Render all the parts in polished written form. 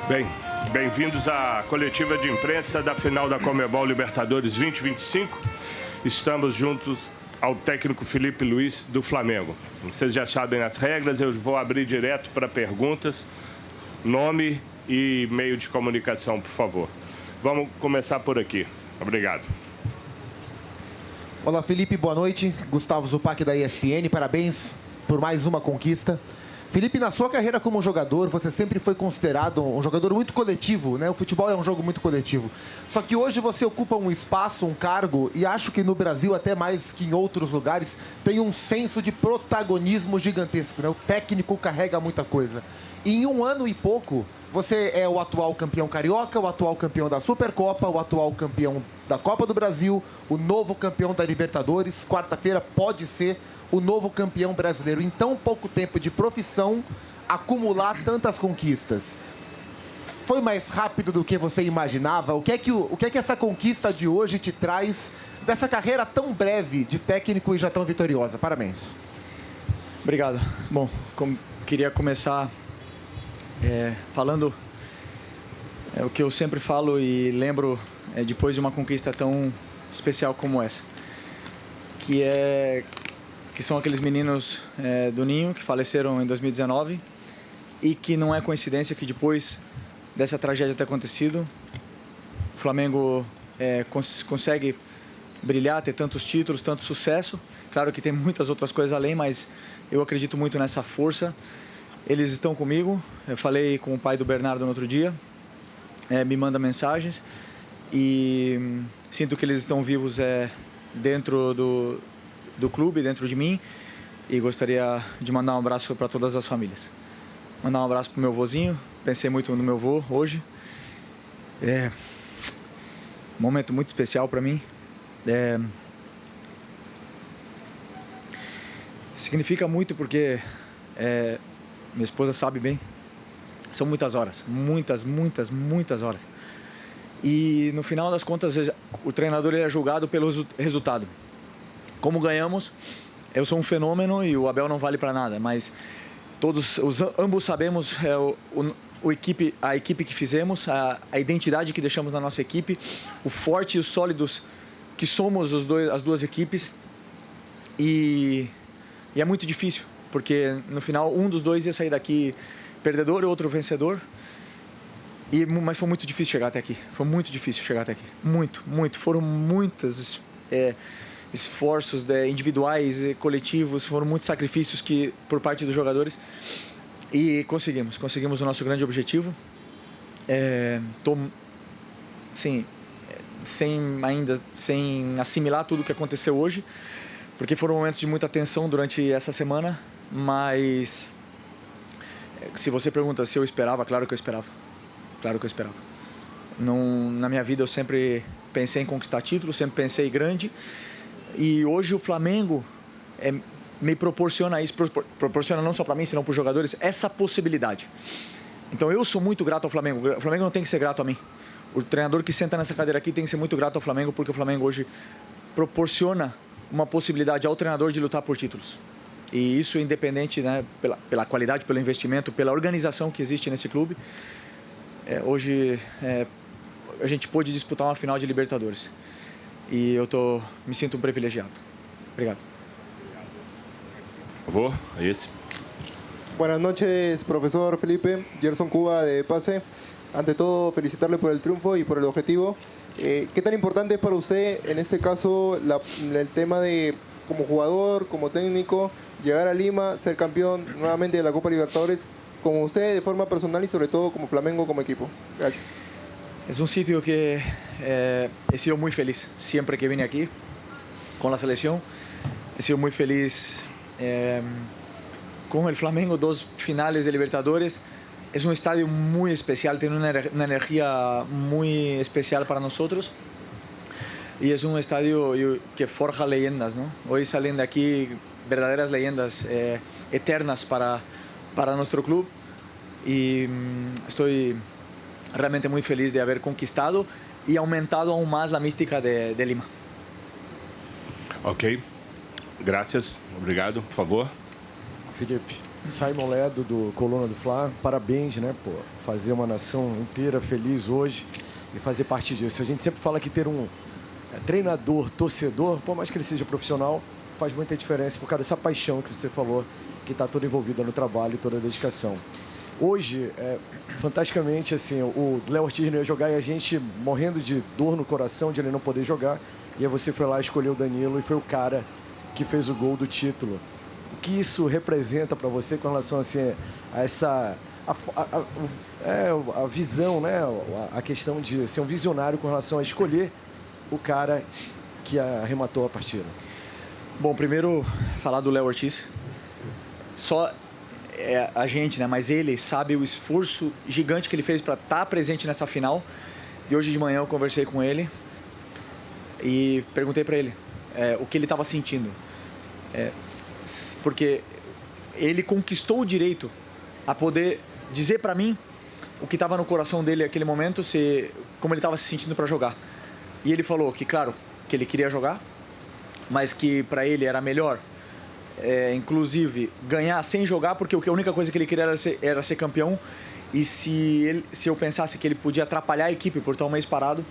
Bem, bem-vindos à coletiva de imprensa da final da Conmebol Libertadores 2025. Estamos juntos ao técnico Felipe Luiz, do Flamengo. Vocês já sabem as regras, eu vou abrir direto para perguntas. Nome e meio de comunicação, por favor. Vamos começar por aqui. Obrigado. Olá, Felipe, boa noite. Gustavo Zupac, da ESPN, parabéns por mais uma conquista. Felipe, na sua carreira como jogador, você sempre foi considerado um jogador muito coletivo, né? O futebol é um jogo muito coletivo. Só que hoje você ocupa um espaço, um cargo, e acho que no Brasil, até mais que em outros lugares, tem um senso de protagonismo gigantesco, né? O técnico carrega muita coisa. E em um ano e pouco, você é o atual campeão carioca, o atual campeão da Supercopa, o atual campeão da Copa do Brasil, o novo campeão da Libertadores. Quarta-feira pode ser o novo campeão brasileiro. Em tão pouco tempo de profissão, acumular tantas conquistas. Foi mais rápido do que você imaginava? O que é que essa conquista de hoje te traz dessa carreira tão breve de técnico e já tão vitoriosa? Parabéns. Obrigado. Bom, queria começar falando o que eu sempre falo e lembro depois de uma conquista tão especial como essa, que são aqueles meninos do Ninho que faleceram em 2019 e que não é coincidência que depois dessa tragédia ter acontecido, o Flamengo consegue brilhar, ter tantos títulos, tanto sucesso. Claro que tem muitas outras coisas além, mas eu acredito muito nessa força. Eles estão comigo. Eu falei com o pai do Bernardo no outro dia, me manda mensagens e sinto que eles estão vivos dentro do clube, dentro de mim, e gostaria de mandar um abraço para todas as famílias. Mandar um abraço para o meu vozinho, pensei muito no meu vô hoje. Um momento muito especial para mim. Significa muito porque minha esposa sabe bem, são muitas horas, muitas horas. E no final das contas, o treinador é julgado pelo resultado. Como ganhamos, eu sou um fenômeno e o Abel não vale para nada, mas ambos sabemos a equipe que fizemos, a identidade que deixamos na nossa equipe, o forte e os sólidos que somos as duas equipes. E é muito difícil, porque no final um dos dois ia sair daqui perdedor e outro vencedor. Mas foi muito difícil chegar até aqui. Foi muito difícil chegar até aqui. Muito. Foram muitos esforços individuais e coletivos, foram muitos sacrifícios por parte dos jogadores. E conseguimos o nosso grande objetivo. Sem assimilar tudo o que aconteceu hoje, porque foram momentos de muita tensão durante essa semana, mas se você pergunta se eu esperava, claro que eu esperava. Na minha vida eu sempre pensei em conquistar títulos, sempre pensei grande, e hoje o Flamengo me proporciona isso, proporciona não só para mim, senão para os jogadores, essa possibilidade. Então eu sou muito grato ao Flamengo. O Flamengo não tem que ser grato a mim. O treinador que senta nessa cadeira aqui tem que ser muito grato ao Flamengo, porque o Flamengo hoje proporciona uma possibilidade ao treinador de lutar por títulos. E isso independente, né, pela qualidade, pelo investimento, pela organização que existe nesse clube. Hoje a gente pôde disputar uma final de Libertadores. E eu me sinto um privilegiado. Obrigado. Por favor, é esse. Buenas noches, profesor Felipe. Gerson Cuba, de Pase. Ante todo, felicitarle por el triunfo y por el objetivo. ¿Qué tan importante es para usted, en este caso, el tema de, como jugador, como técnico, llegar a Lima, ser campeón nuevamente de la Copa Libertadores, como usted de forma personal y sobre todo como Flamengo, como equipo? Gracias. Es un sitio que he sido muy feliz siempre que vine aquí con la selección. He sido muy feliz con el Flamengo, 2 finales de Libertadores. Es un estadio muy especial, tiene una energía muy especial para nosotros. Y es un estadio que forja leyendas, ¿no? Hoy salen de aquí verdaderas leyendas eternas para nuestro club. Y estoy realmente muy feliz de haber conquistado y aumentado aún más la mística de Lima. Ok. Gracias. Obrigado. Por favor. Felipe, Simon Ledo, do Coluna do Fla, parabéns, né, pô, fazer uma nação inteira feliz hoje e fazer parte disso. A gente sempre fala que ter um treinador, torcedor, por mais que ele seja profissional, faz muita diferença por causa dessa paixão que você falou, que está toda envolvida no trabalho e toda a dedicação. Hoje, fantasticamente, assim, o Léo Ortiz não ia jogar e a gente morrendo de dor no coração de ele não poder jogar, e aí você foi lá, escolheu o Danilo e foi o cara que fez o gol do título. O que isso representa para você com relação assim, a essa a visão, né? A questão de ser um visionário com relação a escolher o cara que arrematou a partida? Bom, primeiro falar do Léo Ortiz. Só a gente, né? Mas ele sabe o esforço gigante que ele fez para estar presente nessa final. E hoje de manhã eu conversei com ele e perguntei para ele o que ele estava sentindo. Porque ele conquistou o direito a poder dizer para mim o que estava no coração dele naquele momento, como ele estava se sentindo para jogar. E ele falou que, claro, que ele queria jogar, mas que para ele era melhor, inclusive, ganhar sem jogar, porque a única coisa que ele queria era ser campeão. E se eu pensasse que ele podia atrapalhar a equipe por estar um mês parado,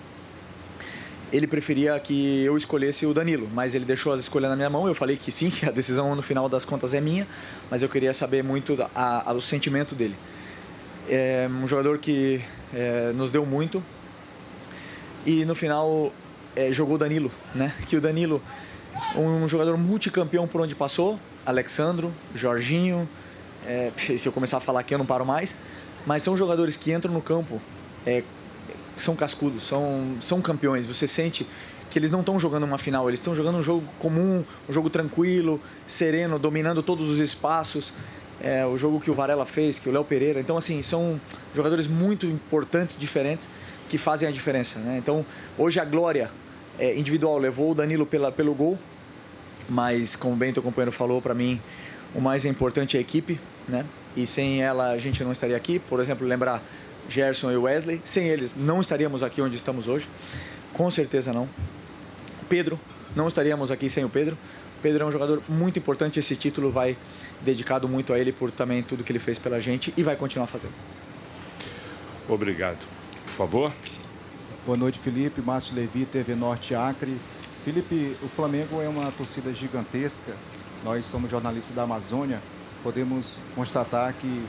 ele preferia que eu escolhesse o Danilo, mas ele deixou as escolhas na minha mão. Eu falei que sim, que a decisão no final das contas é minha, mas eu queria saber muito o sentimento dele. É um jogador que nos deu muito e no final jogou o Danilo, né? Que o Danilo, um jogador multicampeão por onde passou, Alexandro, Jorginho, se eu começar a falar aqui eu não paro mais, mas são jogadores que entram no campo, são cascudos, são campeões. Você sente que eles não estão jogando uma final, eles estão jogando um jogo comum, um jogo tranquilo, sereno, dominando todos os espaços. O jogo que o Varela fez, que o Léo Pereira. Então, assim, são jogadores muito importantes, diferentes, que fazem a diferença, né? Então, hoje a glória individual levou o Danilo pelo gol, mas, como bem teu companheiro falou, para mim, o mais importante é a equipe, né? E sem ela a gente não estaria aqui. Por exemplo, lembrar Gerson e Wesley, sem eles não estaríamos aqui onde estamos hoje, com certeza não. Pedro, não estaríamos aqui sem o Pedro. Pedro é um jogador muito importante, esse título vai dedicado muito a ele por também tudo que ele fez pela gente e vai continuar fazendo. Obrigado. Por favor. Boa noite, Felipe. Márcio Levi, TV Norte Acre. Felipe, o Flamengo é uma torcida gigantesca. Nós somos jornalistas da Amazônia. Podemos constatar que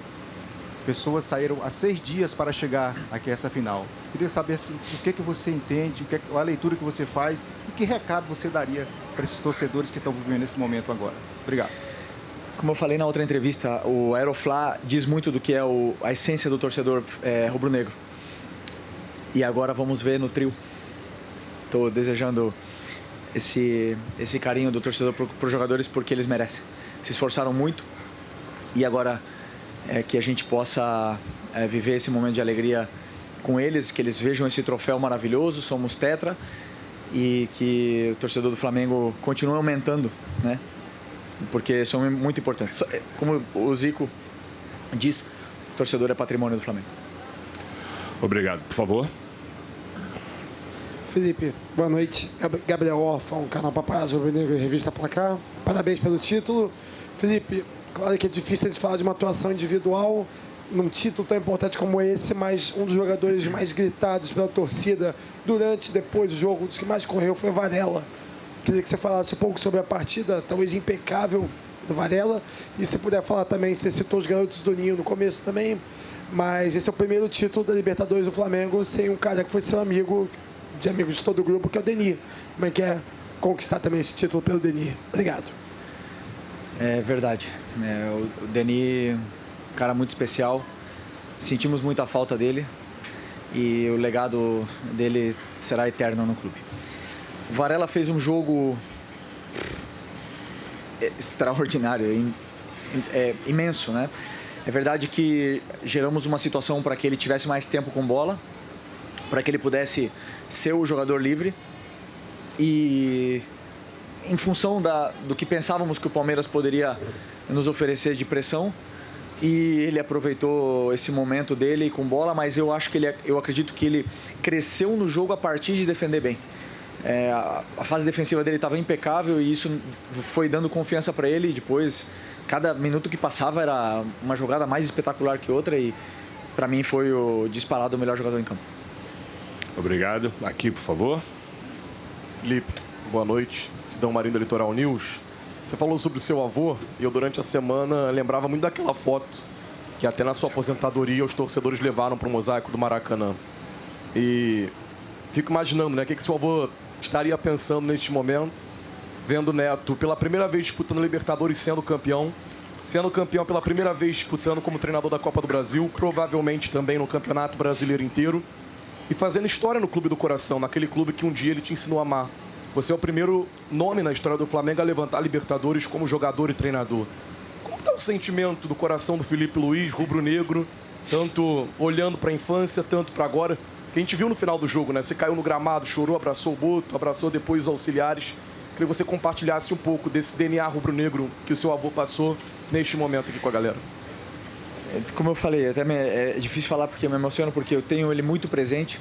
pessoas saíram há 6 dias para chegar aqui a essa final. Queria saber o que você entende, a leitura que você faz e que recado você daria para esses torcedores que estão vivendo esse momento agora. Obrigado. Como eu falei na outra entrevista, o Aeroflá diz muito do que é a essência do torcedor rubro-negro. E agora vamos ver no trio. Estou desejando esse carinho do torcedor para os jogadores porque eles merecem. Se esforçaram muito e agora que a gente possa viver esse momento de alegria com eles, que eles vejam esse troféu maravilhoso, somos tetra, e que o torcedor do Flamengo continue aumentando, né? Porque são muito importantes. Como o Zico diz, o torcedor é patrimônio do Flamengo. Obrigado. Por favor. Felipe, boa noite. Gabriel Orfão, canal Paparazzo Rubro-Negro e Revista Placar. Parabéns pelo título. Felipe, claro que é difícil a gente falar de uma atuação individual num título tão importante como esse, mas um dos jogadores mais gritados pela torcida durante e depois do jogo, um dos que mais correu foi o Varela. Queria que você falasse um pouco sobre a partida, talvez impecável, do Varela. E se puder falar também, você citou os garotos do Ninho no começo também, mas esse é o primeiro título da Libertadores do Flamengo sem um cara que foi seu amigo, de amigos de todo o grupo, que é o Denis. Como é que é conquistar também esse título pelo Denis? Obrigado. É verdade. O Denis, um cara muito especial. Sentimos muita falta dele e o legado dele será eterno no clube. O Varela fez um jogo extraordinário, imenso, né? É verdade que geramos uma situação para que ele tivesse mais tempo com bola, para que ele pudesse ser o jogador livre e em função do que pensávamos que o Palmeiras poderia nos oferecer de pressão, e ele aproveitou esse momento dele com bola, mas eu acredito que ele cresceu no jogo a partir de defender bem. A fase defensiva dele estava impecável e isso foi dando confiança para ele, e depois cada minuto que passava era uma jogada mais espetacular que outra e para mim foi o disparado o melhor jogador em campo. Obrigado. Aqui, por favor. Felipe, boa noite. Sidão Marinho da Litoral News. Você falou sobre o seu avô e eu, durante a semana, lembrava muito daquela foto que até na sua aposentadoria os torcedores levaram para o mosaico do Maracanã. E fico imaginando, né, o que seu avô estaria pensando neste momento, vendo o neto pela primeira vez disputando Libertadores sendo campeão pela primeira vez disputando como treinador da Copa do Brasil, provavelmente também no Campeonato Brasileiro inteiro, e fazendo história no Clube do Coração, naquele clube que um dia ele te ensinou a amar. Você é o primeiro nome na história do Flamengo a levantar Libertadores como jogador e treinador. Como está o sentimento do coração do Filipe Luís, rubro-negro, tanto olhando para a infância, tanto para agora? Que a gente viu no final do jogo, né? Você caiu no gramado, chorou, abraçou o Boto, abraçou depois os auxiliares. Queria que você compartilhasse um pouco desse DNA rubro-negro que o seu avô passou neste momento aqui com a galera. Como eu falei, até é difícil falar porque eu me emociono, porque eu tenho ele muito presente.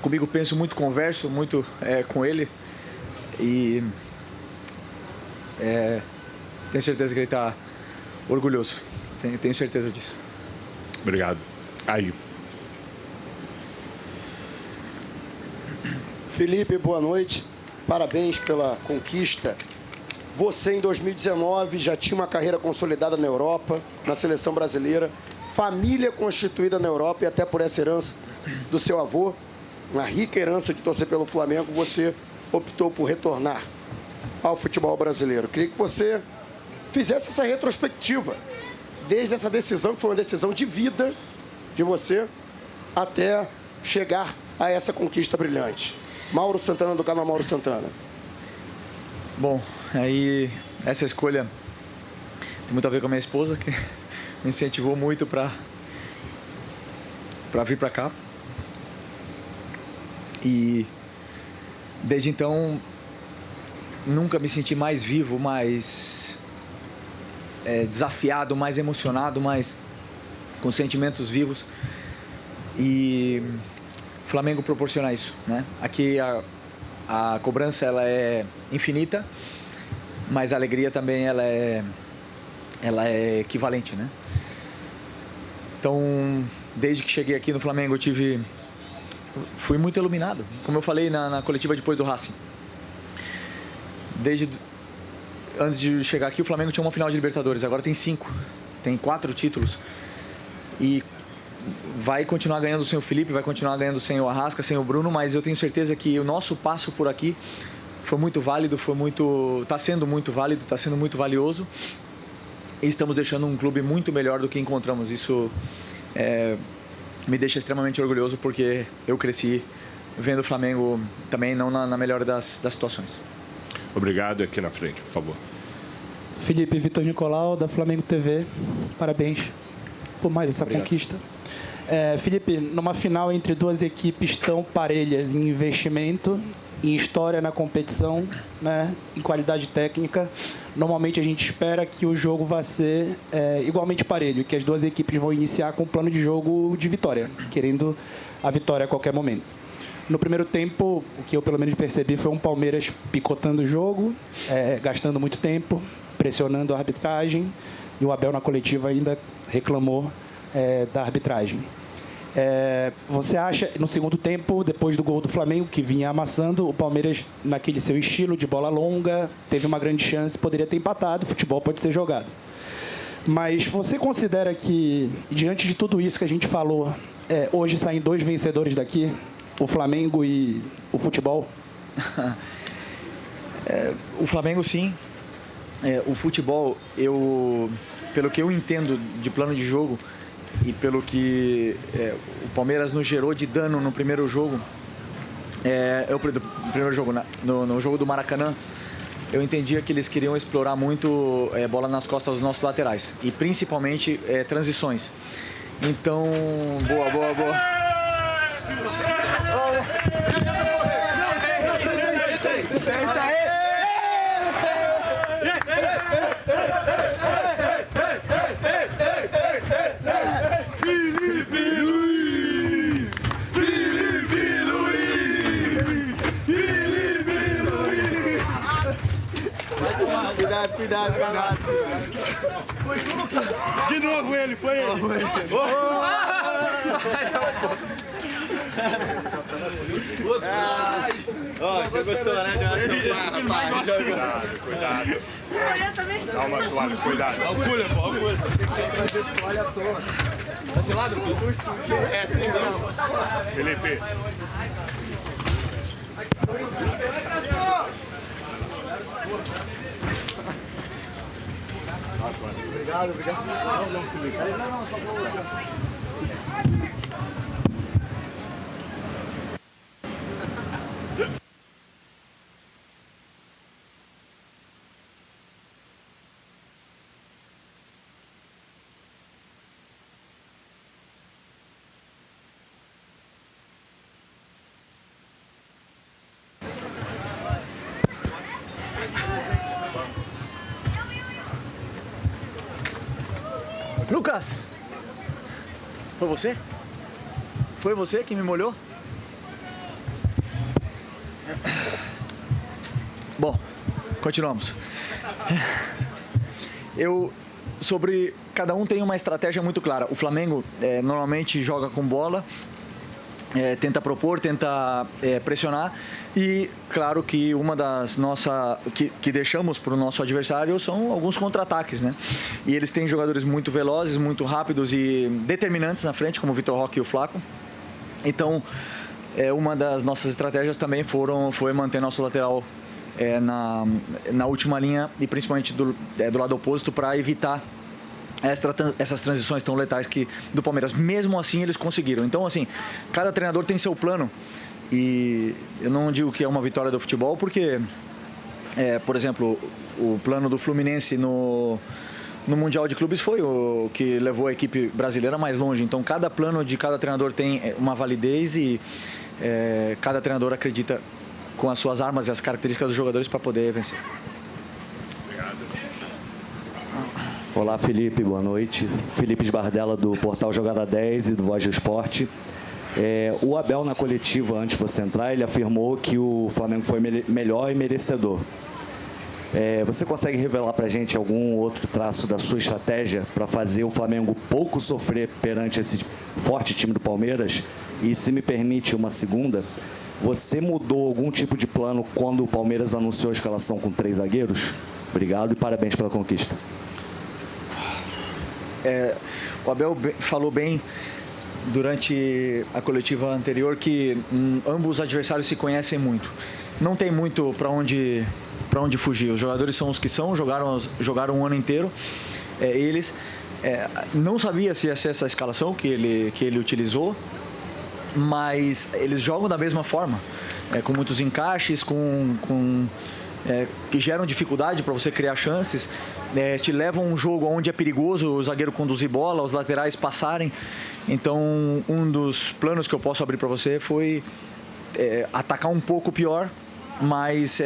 Comigo penso muito, converso muito com ele. E tenho certeza que ele está orgulhoso. Tenho certeza disso. Obrigado. Aí. Felipe, boa noite. Parabéns pela conquista. Você, em 2019, já tinha uma carreira consolidada na Europa, na seleção brasileira, família constituída na Europa e até por essa herança do seu avô, uma rica herança de torcer pelo Flamengo, você optou por retornar ao futebol brasileiro. Queria que você fizesse essa retrospectiva, desde essa decisão, que foi uma decisão de vida de você, até chegar a essa conquista brilhante. Mauro Santana, do canal Mauro Santana. Bom, aí essa escolha tem muito a ver com a minha esposa, que me incentivou muito para vir para cá. E desde então nunca me senti mais vivo, mais desafiado, mais emocionado, mais com sentimentos vivos. E o Flamengo proporciona isso, né? Aqui a cobrança ela é infinita, mas a alegria também ela é equivalente, né? Então, desde que cheguei aqui no Flamengo, fui muito iluminado, como eu falei na coletiva depois do Racing. Antes de chegar aqui, o Flamengo tinha uma final de Libertadores, agora tem 5, tem 4 títulos e vai continuar ganhando sem o Felipe, vai continuar ganhando sem o Arrasca, sem o Bruno, mas eu tenho certeza que o nosso passo por aqui foi muito válido, está sendo muito válido, está sendo muito valioso e estamos deixando um clube muito melhor do que encontramos. Isso me deixa extremamente orgulhoso porque eu cresci vendo o Flamengo também não na melhor das situações. Obrigado. Aqui na frente, por favor. Felipe, Vitor Nicolau, da Flamengo TV. Parabéns por mais essa conquista. Felipe, numa final entre duas equipes tão parelhas em investimento, em história na competição, né, em qualidade técnica, normalmente a gente espera que o jogo vá ser igualmente parelho, que as duas equipes vão iniciar com um plano de jogo de vitória, querendo a vitória a qualquer momento. No primeiro tempo, o que eu pelo menos percebi foi um Palmeiras picotando o jogo, gastando muito tempo, pressionando a arbitragem, e o Abel na coletiva ainda reclamou da arbitragem. Você acha, no segundo tempo, depois do gol do Flamengo, que vinha amassando, o Palmeiras, naquele seu estilo de bola longa, teve uma grande chance, poderia ter empatado, o futebol pode ser jogado. Mas você considera que, diante de tudo isso que a gente falou, hoje saem 2 vencedores daqui, o Flamengo e o futebol? O Flamengo, sim. O futebol, pelo que eu entendo de plano de jogo e pelo que o Palmeiras nos gerou de dano no primeiro jogo, no jogo do Maracanã, eu entendia que eles queriam explorar muito bola nas costas dos nossos laterais e principalmente transições. Então, boa. Cuidado. De novo ele, foi ele. Você gostou, né? Cuidado. Dá uma toalha, cuidado. Alcunha, pô, alcunha. Tá gelado? É, sim, não. Felipe. Obrigado. Não, Felipe. Não, só Lucas! Foi você? Foi você que me molhou? Bom, continuamos. Sobre cada um tem uma estratégia muito clara. O Flamengo normalmente joga com bola, tenta propor, tenta pressionar e claro que uma das nossas que deixamos para o nosso adversário são alguns contra-ataques, né? E eles têm jogadores muito velozes, muito rápidos e determinantes na frente, como o Vitor Roque e o Flaco. Então, uma das nossas estratégias também foi manter nosso lateral na última linha e principalmente do lado oposto para evitar essas transições tão letais do Palmeiras. Mesmo assim, eles conseguiram. Então, assim, cada treinador tem seu plano. E eu não digo que é uma vitória do futebol, porque, por exemplo, o plano do Fluminense no Mundial de Clubes foi o que levou a equipe brasileira mais longe. Então, cada plano de cada treinador tem uma validez e cada treinador acredita com as suas armas e as características dos jogadores para poder vencer. Olá, Felipe, boa noite. Felipe Esbardella, do portal Jogada 10 e do Voz do Esporte. O Abel, na coletiva, antes de você entrar, ele afirmou que o Flamengo foi melhor e merecedor. Você consegue revelar para a gente algum outro traço da sua estratégia para fazer o Flamengo pouco sofrer perante esse forte time do Palmeiras? E, se me permite uma segunda, você mudou algum tipo de plano quando o Palmeiras anunciou a escalação com 3 zagueiros? Obrigado e parabéns pela conquista. O Abel falou bem durante a coletiva anterior que ambos os adversários se conhecem muito. Não tem muito para onde fugir. Os jogadores são os que são, jogaram um ano inteiro. Não sabia se ia ser essa escalação que ele utilizou, mas eles jogam da mesma forma, com muitos encaixes, que geram dificuldade para você criar chances, te levam a um jogo onde é perigoso o zagueiro conduzir bola, os laterais passarem. Então, um dos planos que eu posso abrir para você foi atacar um pouco pior, mas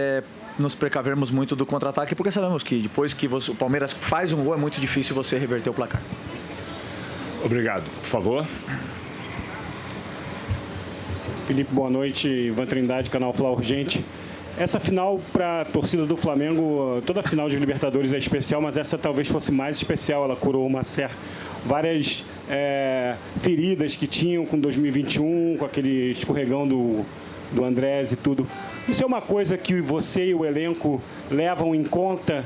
nos precavermos muito do contra-ataque, porque sabemos que depois que o Palmeiras faz um gol, é muito difícil você reverter o placar. Obrigado. Por favor. Felipe, boa noite. Ivan Trindade, canal Fla Urgente. Essa final para a torcida do Flamengo, toda final de Libertadores é especial, mas essa talvez fosse mais especial. Ela curou várias feridas que tinham com 2021, com aquele escorregão do Andrés e tudo. Isso é uma coisa que você e o elenco levam em conta,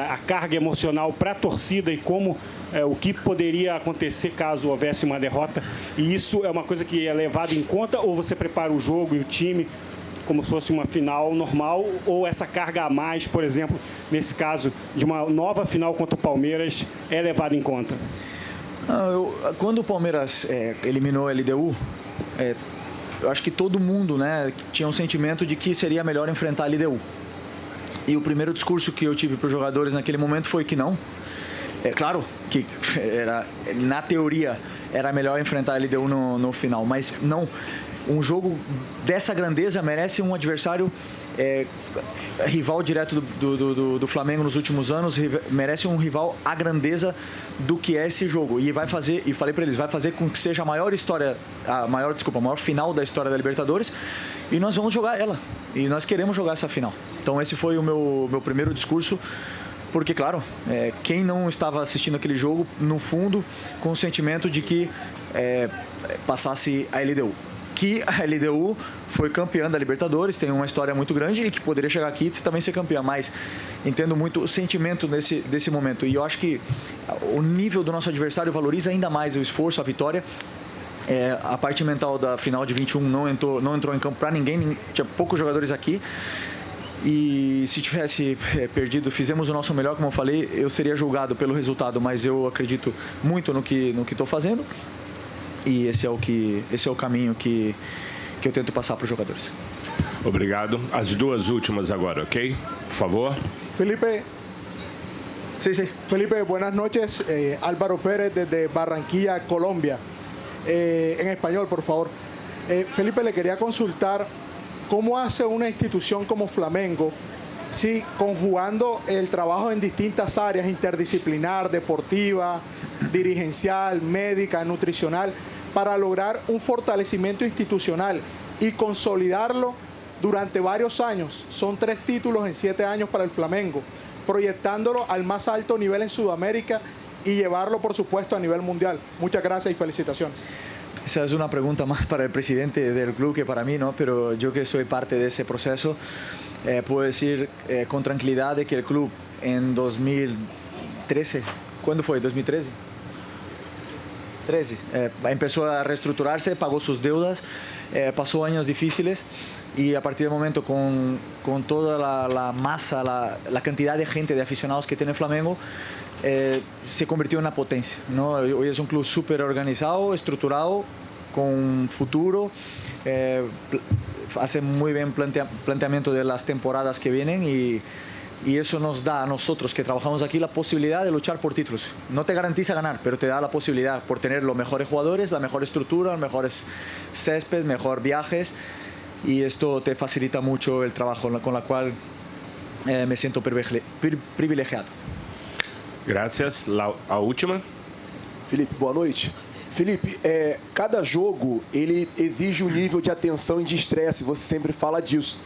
a carga emocional para a torcida e como o que poderia acontecer caso houvesse uma derrota? E isso é uma coisa que é levado em conta, ou você prepara o jogo e o time como se fosse uma final normal, ou essa carga a mais, por exemplo, nesse caso de uma nova final contra o Palmeiras, é levado em conta? Quando o Palmeiras eliminou a LDU, eu acho que todo mundo, né, tinha um sentimento de que seria melhor enfrentar a LDU. E o primeiro discurso que eu tive para os jogadores naquele momento foi que não. É claro que na teoria era melhor enfrentar a LDU no final, mas não. Um jogo dessa grandeza merece um adversário rival direto do Flamengo nos últimos anos, merece um rival à grandeza do que é esse jogo. E vai fazer, e falei para eles, vai fazer com que seja a maior final da história da Libertadores, e nós vamos jogar ela. E nós queremos jogar essa final. Então esse foi o meu primeiro discurso porque, claro, quem não estava assistindo aquele jogo, no fundo, com o sentimento de que passasse a LDU. Que a LDU foi campeã da Libertadores, tem uma história muito grande e que poderia chegar aqui e também ser campeã, mas entendo muito o sentimento desse momento. E eu acho que o nível do nosso adversário valoriza ainda mais o esforço, a vitória. A parte mental da final de 21 não entrou em campo para ninguém, tinha poucos jogadores aqui. E se tivesse perdido, fizemos o nosso melhor, como eu falei, eu seria julgado pelo resultado, mas eu acredito muito no que estou fazendo. E esse é o caminho que eu tento passar para os jogadores. Obrigado. As duas últimas agora, ok? Por favor. Felipe. Sí. Felipe, buenas noches. Álvaro Pérez desde Barranquilla, Colombia. En español, por favor. Felipe, le quería consultar cómo hace una institución como Flamengo, sí, conjugando el trabajo en distintas áreas, interdisciplinar, deportiva, dirigencial, médica, nutricional, para lograr un fortalecimiento institucional y consolidarlo durante varios años. Son 3 títulos en 7 años para el Flamengo, proyectándolo al más alto nivel en Sudamérica y llevarlo, por supuesto, a nivel mundial. Muchas gracias y felicitaciones. Esa es una pregunta más para el presidente del club que para mí, ¿no? Pero yo que soy parte de ese proceso, puedo decir con tranquilidad de que el club en 2013, ¿cuándo fue? ¿2013? 13. Empezó a reestructurarse, pagó sus deudas, pasó años difíciles y a partir del momento con toda la masa, la cantidad de gente, de aficionados que tiene Flamengo, se convirtió en una potencia, ¿no? Hoy es un club súper organizado, estructurado, con futuro, hace muy bien planteamiento de las temporadas que vienen y eso nos da a nosotros que trabajamos aquí la posibilidad de luchar por títulos. No te garantiza ganar, pero te da la posibilidad por tener los mejores jugadores, la mejor estructura, los mejores césped, mejor viajes y esto te facilita mucho el trabajo con la cual me siento privilegiado. Gracias. A última. Felipe, boa noite. Felipe, cada jogo ele exige um nível de atenção e de estresse, você sempre fala disso.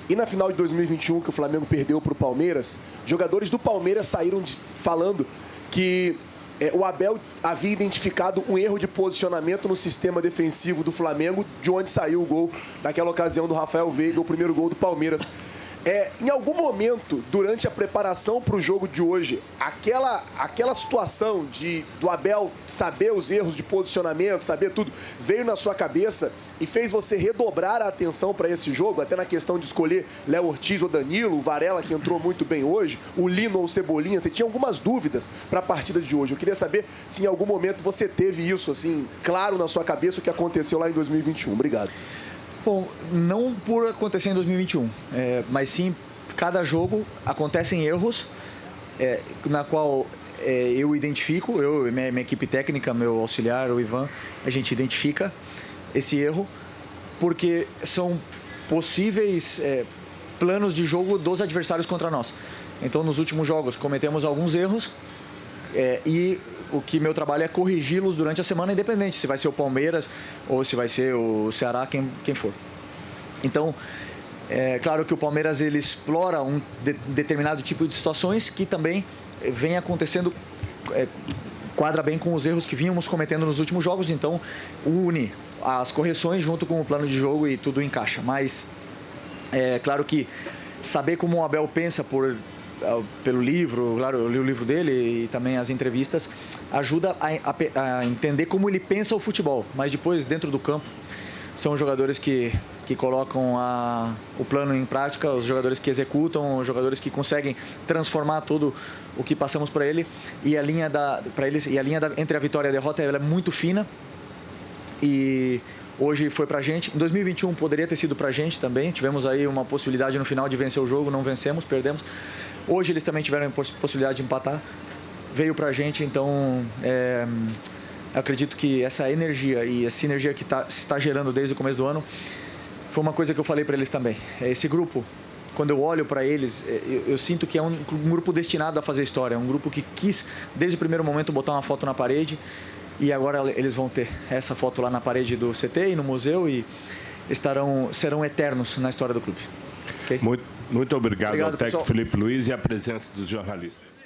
E na final de 2021, que o Flamengo perdeu para o Palmeiras, jogadores do Palmeiras saíram falando que o Abel havia identificado um erro de posicionamento no sistema defensivo do Flamengo, de onde saiu o gol naquela ocasião do Rafael Veiga, o primeiro gol do Palmeiras. Em algum momento, durante a preparação para o jogo de hoje, aquela situação do Abel saber os erros de posicionamento, saber tudo, veio na sua cabeça e fez você redobrar a atenção para esse jogo, até na questão de escolher Léo Ortiz ou Danilo, o Varela, que entrou muito bem hoje, o Lino ou o Cebolinha. Você tinha algumas dúvidas para a partida de hoje. Eu queria saber se em algum momento você teve isso, assim, claro na sua cabeça o que aconteceu lá em 2021. Obrigado. Bom, não por acontecer em 2021, mas sim, cada jogo acontecem erros na qual eu identifico, minha equipe técnica, meu auxiliar, o Ivan, a gente identifica esse erro, porque são possíveis planos de jogo dos adversários contra nós. Então, nos últimos jogos, cometemos alguns erros e o que meu trabalho é corrigi-los durante a semana, independente se vai ser o Palmeiras ou se vai ser o Ceará, quem for. Então, é claro que o Palmeiras ele explora um determinado tipo de situações que também vem acontecendo, quadra bem com os erros que vínhamos cometendo nos últimos jogos, então une as correções junto com o plano de jogo e tudo encaixa. Mas é claro que saber como o Abel pensa pelo livro, claro, eu li o livro dele e também as entrevistas, ajuda a entender como ele pensa o futebol, mas depois dentro do campo são jogadores que colocam o plano em prática, os jogadores que executam, os jogadores que conseguem transformar tudo o que passamos para ele e a linha entre a vitória e a derrota ela é muito fina e hoje foi pra gente. Em 2021 poderia ter sido pra gente também, tivemos aí uma possibilidade no final de vencer o jogo, não vencemos, perdemos. Hoje eles também tiveram a possibilidade de empatar, veio pra gente, então acredito que essa energia e a sinergia que se está gerando desde o começo do ano foi uma coisa que eu falei para eles também. Esse grupo, quando eu olho para eles, eu sinto que é um grupo destinado a fazer história, um grupo que quis desde o primeiro momento botar uma foto na parede e agora eles vão ter essa foto lá na parede do CT e no museu e serão eternos na história do clube. Okay? Muito obrigado ao técnico pessoal. Felipe Luiz e à presença dos jornalistas.